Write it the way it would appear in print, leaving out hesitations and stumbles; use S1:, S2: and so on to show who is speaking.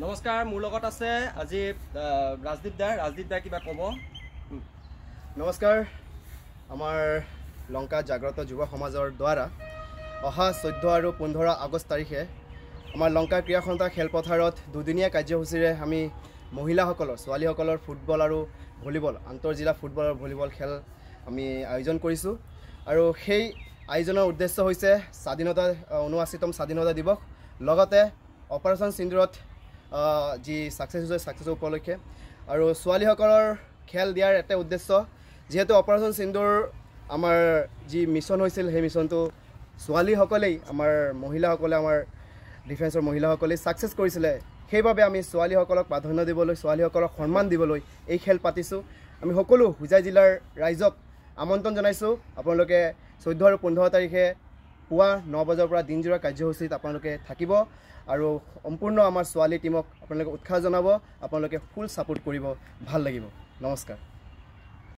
S1: নমস্কাৰ, মোৰ লগত আছে আজি ৰাজদীপ দা কিবা ক'ব।
S2: নমস্কাৰ, আমাৰ লংকা জাগ্ৰত যুৱ সমাজৰ দ্বাৰা অহা 14 আৰু 15 আগষ্ট তাৰিখে আমাৰ লংকা ক্ৰীড়া সন্থা খেলপথাৰত দুদিনীয়া কাৰ্যসূচীৰে আমি মহিলাসকলৰ ছোৱালীসকলৰ ফুটবল আৰু ভলীবল আন্তঃজিলা ফুটবল আৰু ভলীবল খেল আমি আয়োজন কৰিছোঁ। আৰু সেই আয়োজনৰ উদ্দেশ্য হৈছে স্বাধীনতা ৭৯তম স্বাধীনতা দিৱস, লগতে অপাৰেশ্যন সিন্দুৰত যি সাকসেস হৈছে সাকসেসৰ উপলক্ষে আৰু ছোৱালীসকলৰ খেল দিয়াৰ এটা উদ্দেশ্য, যেহেতু অপাৰেশ্যন সিন্দুৰ আমাৰ যি মিছন হৈছিল সেই মিছনটো ছোৱালীসকলেই আমাৰ মহিলাসকলে আমাৰ ডিফেন্সৰ মহিলাসকলে সাকসেস কৰিছিলে। সেইবাবে আমি ছোৱালীসকলক প্ৰাধান্য দিবলৈ, ছোৱালীসকলক সন্মান দিবলৈ এই খেল পাতিছোঁ। আমি সকলো হোজাই জিলাৰ ৰাইজক আমন্ত্ৰণ জনাইছোঁ। আপোনালোকে 14 আৰু 15 তাৰিখে পুৱা 9 বজাৰ পৰা দিনজোৰা কাৰ্যসূচীত আপোনালোকে থাকিব আৰু সম্পূৰ্ণ আমাৰ ছোৱালী টিমক আপোনালোকে উৎসাহ জনাব। আপোনালোকে ফুল ছাপোৰ্ট কৰিব, ভাল লাগিব। নমস্কাৰ।